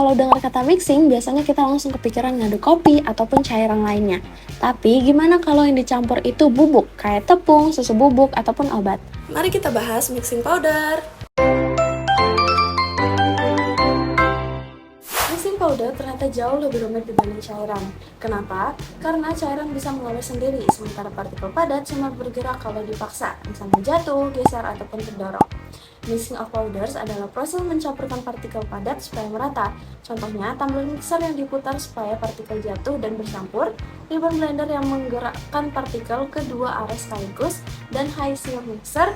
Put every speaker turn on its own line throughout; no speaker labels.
kalau dengar kata mixing, biasanya kita langsung kepikiran ngaduk kopi ataupun cairan lainnya. Tapi gimana kalau yang dicampur itu bubuk, kayak tepung, susu bubuk, ataupun obat? Mari kita bahas mixing powder. Mixing powder ternyata jauh lebih rumit dibanding cairan. Kenapa? Karena cairan bisa mengalir sendiri, sementara partikel padat cuma bergerak kalau dipaksa, misalnya jatuh, geser, ataupun terdorong. Mixing of powders adalah proses mencampurkan partikel padat supaya merata. Contohnya, tumbler mixer yang diputar supaya partikel jatuh dan bercampur, ribbon blender yang menggerakkan partikel ke dua arah sekaligus, dan high seal mixer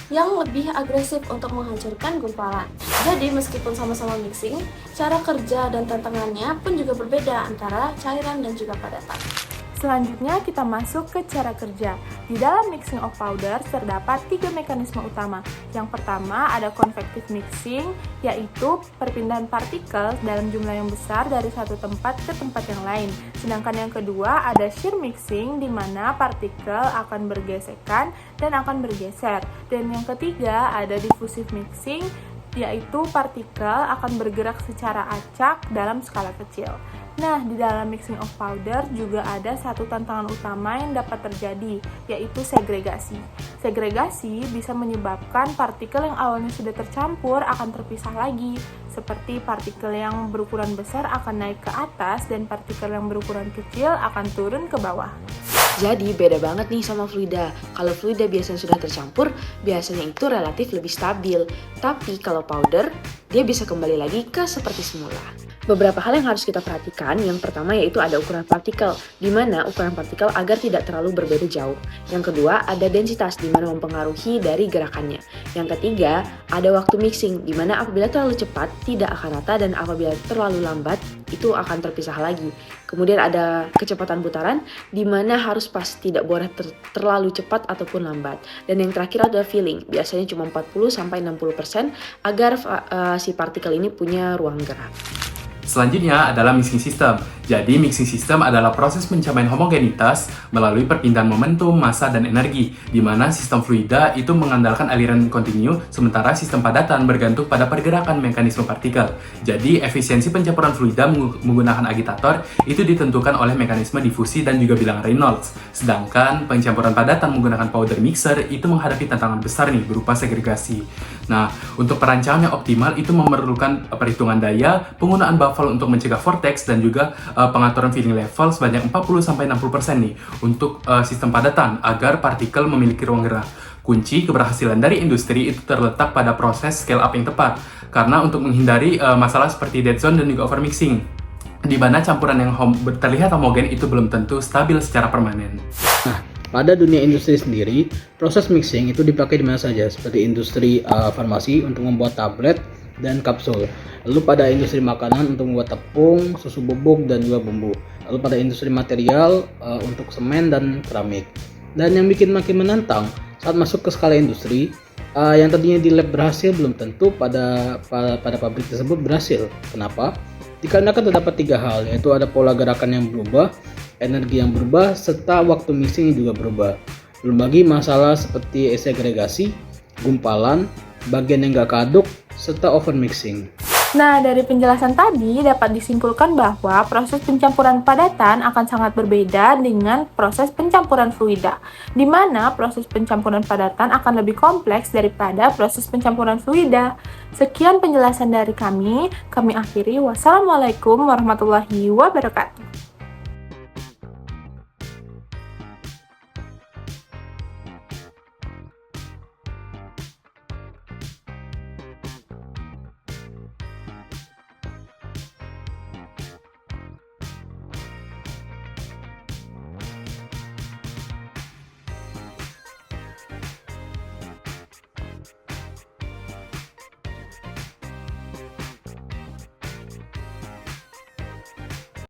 yang lebih agresif untuk menghancurkan gumpalan. Jadi, meskipun sama-sama mixing, cara kerja dan tantangannya pun juga berbeda antara cairan dan juga padatan.
Selanjutnya kita masuk ke cara kerja. Di dalam mixing of powder terdapat 3 mekanisme utama. Yang pertama ada convective mixing, yaitu perpindahan partikel dalam jumlah yang besar dari satu tempat ke tempat yang lain. Sedangkan yang kedua ada shear mixing, di mana partikel akan bergesekan dan akan bergeser. Dan yang ketiga ada diffusive mixing, yaitu partikel akan bergerak secara acak dalam skala kecil. Nah, di dalam mixing of powder juga ada satu tantangan utama yang dapat terjadi, yaitu segregasi. Segregasi bisa menyebabkan partikel yang awalnya sudah tercampur akan terpisah lagi, seperti partikel yang berukuran besar akan naik ke atas dan partikel yang berukuran kecil akan turun ke bawah.
Jadi beda banget nih sama fluida. Kalau fluida biasanya sudah tercampur, biasanya itu relatif lebih stabil. Tapi kalau powder, dia bisa kembali lagi ke seperti semula. Beberapa hal yang harus kita perhatikan, yang pertama yaitu ada ukuran partikel, di mana ukuran partikel agar tidak terlalu berbeda jauh. Yang kedua, ada densitas, di mana mempengaruhi dari gerakannya. Yang ketiga, ada waktu mixing, di mana apabila terlalu cepat, tidak akan rata, dan apabila terlalu lambat, itu akan terpisah lagi. Kemudian ada kecepatan putaran, di mana harus pas, tidak boleh terlalu cepat ataupun lambat. Dan yang terakhir ada filling, biasanya cuma 40-60% agar si partikel ini punya ruang gerak.
Selanjutnya adalah mixing system. Jadi, mixing system adalah proses pencapaian homogenitas melalui perpindahan momentum, massa, dan energi, di mana sistem fluida itu mengandalkan aliran kontinu, sementara sistem padatan bergantung pada pergerakan mekanisme partikel. Jadi, efisiensi pencampuran fluida menggunakan agitator itu ditentukan oleh mekanisme difusi dan juga bilangan Reynolds. Sedangkan pencampuran padatan menggunakan powder mixer itu menghadapi tantangan besar nih berupa segregasi. Nah, untuk perancangan yang optimal itu memerlukan perhitungan daya, penggunaan buffle untuk mencegah vortex, dan juga pengaturan filling level sebanyak 40-60% nih untuk sistem padatan agar partikel memiliki ruang gerak. Kunci keberhasilan dari industri itu terletak pada proses scale up yang tepat, karena untuk menghindari masalah seperti dead zone dan juga overmixing, di mana campuran yang terlihat homogen itu belum tentu stabil secara permanen.
Nah, pada dunia industri sendiri, proses mixing itu dipakai di mana saja, seperti industri farmasi untuk membuat tablet dan kapsul. Lalu pada industri makanan untuk membuat tepung, susu bubuk, dan juga bumbu. Lalu pada industri material untuk semen dan keramik. Dan yang bikin makin menantang saat masuk ke skala industri, yang tadinya di lab berhasil belum tentu pada pabrik tersebut berhasil. Kenapa? Dikarenakan terdapat 3 hal, yaitu ada pola gerakan yang berubah, energi yang berubah, serta waktu mixing juga berubah. Belum lagi masalah seperti segregasi, gumpalan, bagian yang gak keaduk, serta overmixing.
Nah, dari penjelasan tadi dapat disimpulkan bahwa proses pencampuran padatan akan sangat berbeda dengan proses pencampuran fluida, di mana proses pencampuran padatan akan lebih kompleks daripada proses pencampuran fluida. Sekian penjelasan dari kami akhiri. Wassalamualaikum warahmatullahi wabarakatuh.